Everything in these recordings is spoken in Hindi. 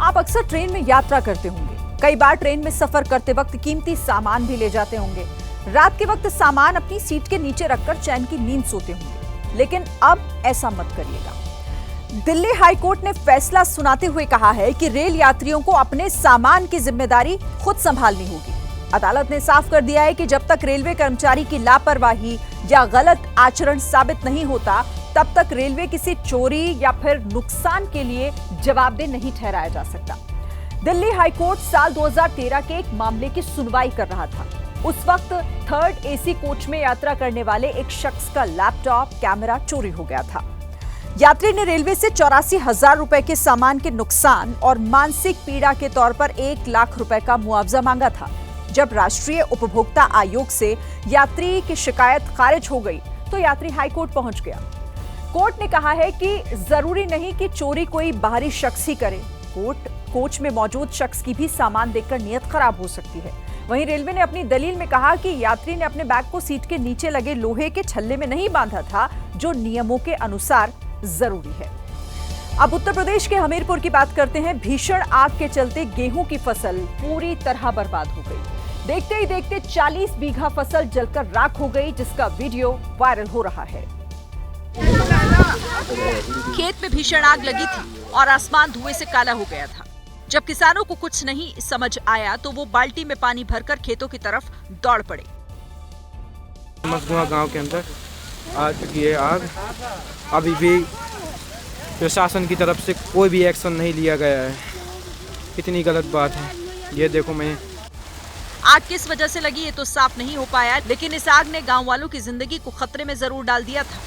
आप अक्सर ट्रेन में यात्रा करते होंगे। कई बार ट्रेन में सफर करते वक्त कीमती सामान भी ले जाते होंगे। रात के वक्त सामान अपनी सीट के नीचे रखकर चैन की नींद सोते होंगे, लेकिन अब ऐसा मत करिएगा। दिल्ली हाई कोर्ट ने फैसला सुनाते हुए कहा है कि रेल यात्रियों को अपने सामान की जिम्मेदारी खुद संभालनी होगी। अदालत ने साफ कर दिया है कि जब तक रेलवे कर्मचारी की लापरवाही या गलत आचरण साबित नहीं होता, तब तक रेलवे किसी चोरी या फिर नुकसान के लिए जवाबदेह नहीं ठहराया जा सकता। दिल्ली हाई कोर्ट साल 2013 के एक मामले की सुनवाई कर रहा था। उस वक्त थर्ड एसी कोच में यात्रा करने वाले एक शख्स का लैपटॉप कैमरा चोरी हो गया था। यात्री ने रेलवे से 84,000 रुपए के सामान के नुकसान और मानसिक पीड़ा के तौर पर 1 लाख रुपए का मुआवजा मांगा था। जब राष्ट्रीय उपभोक्ता आयोग से यात्री की शिकायत खारिज हो गई तो यात्री हाईकोर्ट पहुंच गया। कोर्ट ने कहा है कि जरूरी नहीं कि चोरी कोई बाहरी शख्स ही करे। कोच में मौजूद शख्स की भी सामान देखकर नीयत खराब हो सकती है। वहीं रेलवे ने अपनी दलील में कहा कि यात्री ने अपने बैग को सीट के नीचे लगे लोहे के छल्ले में नहीं बांधा था, जो नियमों के अनुसार जरूरी है। अब उत्तर प्रदेश के हमीरपुर की बात करते हैं। भीषण आग के चलते गेहूं की फसल पूरी तरह बर्बाद हो गई। देखते ही देखते 40 बीघा फसल जलकर राख हो गई, जिसका वीडियो वायरल हो रहा है। खेत में भीषण आग लगी थी और आसमान धुएं से काला हो गया था। जब किसानों को कुछ नहीं समझ आया तो वो बाल्टी में पानी भरकर खेतों की तरफ दौड़ पड़े। मसगुआ गांव के अंदर आ चुकी है आग। अभी भी प्रशासन की तरफ से कोई भी एक्शन नहीं लिया गया है। कितनी गलत बात है। ये देखो, मैं आग किस वजह से लगी ये तो साफ नहीं हो पाया, लेकिन इस आग ने गांव वालों की जिंदगी को खतरे में जरूर डाल दिया था।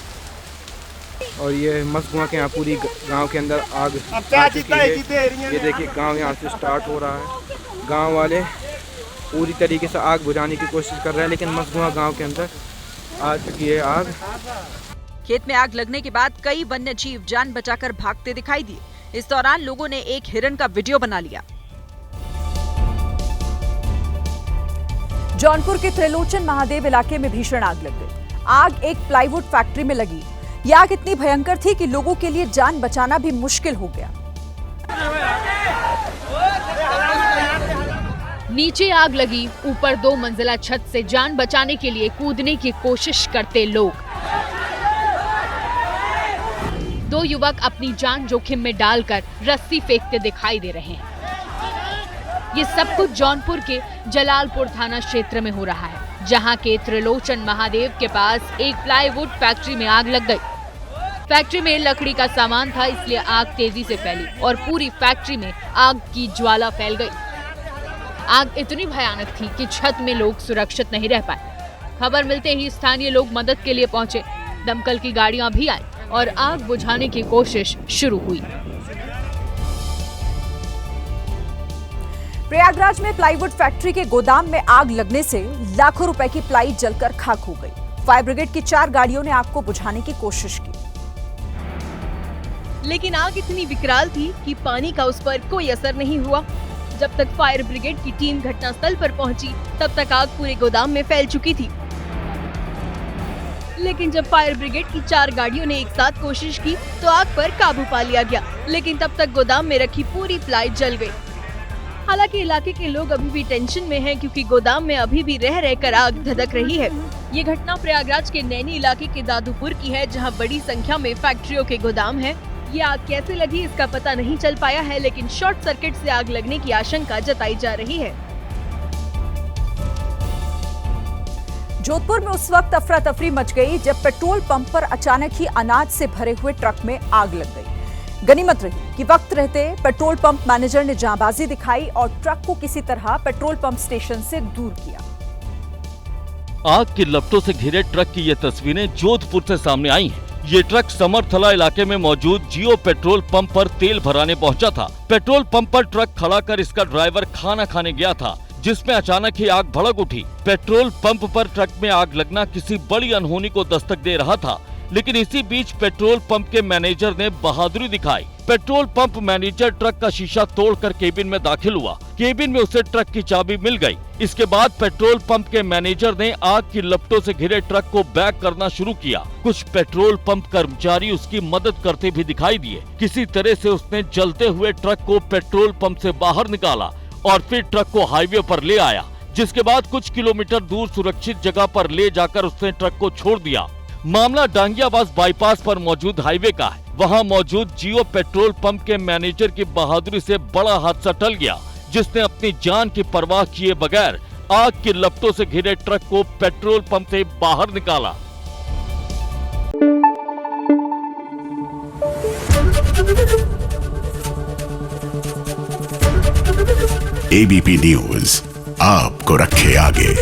और ये मसगुआ के यहाँ पूरी गांव के अंदर आग आ चुकी है। ये देखिए, गांव यहाँ से स्टार्ट हो रहा है। गांव वाले पूरी तरीके से आग बुझाने की कोशिश कर रहे हैं, लेकिन मसगुआ गांव के अंदर आ चुकी है आग। खेत में आग लगने के बाद कई वन्य जीव जान बचाकर भागते दिखाई दिए। इस दौरान लोगों ने एक हिरण का वीडियो बना लिया। जौनपुर के त्रिलोचन महादेव इलाके में भीषण आग लग गई। आग एक प्लाईवुड फैक्ट्री में लगी। यह आग इतनी भयंकर थी कि लोगों के लिए जान बचाना भी मुश्किल हो गया। नीचे आग लगी, ऊपर 2 मंजिला छत से जान बचाने के लिए कूदने की कोशिश करते लोग। 2 युवक अपनी जान जोखिम में डालकर रस्सी फेंकते दिखाई दे रहे हैं। ये सब कुछ जौनपुर के जलालपुर थाना क्षेत्र में हो रहा है, जहां के त्रिलोचन महादेव के पास एक प्लाईवुड फैक्ट्री में आग लग गई। फैक्ट्री में लकड़ी का सामान था, इसलिए आग तेजी से फैली और पूरी फैक्ट्री में आग की ज्वाला फैल गई। आग इतनी भयानक थी कि छत में लोग सुरक्षित नहीं रह पाए। खबर मिलते ही स्थानीय लोग मदद के लिए पहुंचे। दमकल की गाड़ियां भी आई और आग बुझाने की कोशिश शुरू हुई। प्रयागराज में प्लाईवुड फैक्ट्री के गोदाम में आग लगने से लाखों रुपए की प्लाई जलकर खाक हो गई। फायर ब्रिगेड की 4 गाड़ियों ने आग को बुझाने की कोशिश की, लेकिन आग इतनी विकराल थी कि पानी का उस पर कोई असर नहीं हुआ। जब तक फायर ब्रिगेड की टीम घटनास्थल पर पहुंची, तब तक आग पूरे गोदाम में फैल चुकी थी। लेकिन जब फायर ब्रिगेड की 4 गाड़ियों ने एक साथ कोशिश की तो आग पर काबू पा लिया गया, लेकिन तब तक गोदाम में रखी पूरी प्लाई जल गई। हालांकि इलाके के लोग अभी भी टेंशन में हैं, क्योंकि गोदाम में अभी भी रह रहकर आग धधक रही है। ये घटना प्रयागराज के नैनी इलाके के दादूपुर की है, जहां बड़ी संख्या में फैक्ट्रियों के गोदाम है। ये आग कैसे लगी इसका पता नहीं चल पाया है, लेकिन शॉर्ट सर्किट से आग लगने की आशंका जताई जा रही है। जोधपुर में उस वक्त अफरा तफरी मच गई जब पेट्रोल पंप पर अचानक ही अनाज से भरे हुए ट्रक में आग लग गई। गनीमत रही कि वक्त रहते पेट्रोल पंप मैनेजर ने जांबाजी दिखाई और ट्रक को किसी तरह पेट्रोल पंप स्टेशन से दूर किया। आग की लपटों से घिरे ट्रक की ये तस्वीरें जोधपुर से सामने आई हैं। ये ट्रक समरथला इलाके में मौजूद जियो पेट्रोल पंप पर तेल भराने पहुंचा था। पेट्रोल पंप पर ट्रक खड़ा कर इसका ड्राइवर खाना खाने गया था, जिसमें अचानक ही आग भड़क उठी। पेट्रोल पंप पर ट्रक में आग लगना किसी बड़ी अनहोनी को दस्तक दे रहा था। लेकिन इसी बीच पेट्रोल पंप के मैनेजर ने बहादुरी दिखाई। पेट्रोल पंप मैनेजर ट्रक का शीशा तोड़कर केबिन में दाखिल हुआ। केबिन में उसे ट्रक की चाबी मिल गई। इसके बाद पेट्रोल पंप के मैनेजर ने आग की लपटों से घिरे ट्रक को बैक करना शुरू किया। कुछ पेट्रोल पंप कर्मचारी उसकी मदद करते भी दिखाई दिए। किसी तरह से उसने जलते हुए ट्रक को पेट्रोल पंप से बाहर निकाला और फिर ट्रक को हाईवे पर ले आया, जिसके बाद कुछ किलोमीटर दूर सुरक्षित जगह पर ले जाकर उसने ट्रक को छोड़ दिया। मामला डांगियाबास बाईपास पर मौजूद हाईवे का है। वहां मौजूद जियो पेट्रोल पंप के मैनेजर की बहादुरी से बड़ा हादसा टल गया, जिसने अपनी जान की परवाह किए बगैर आग की लपटों से घिरे ट्रक को पेट्रोल पंप से बाहर निकाला। एबीपी न्यूज आपको रखे आगे।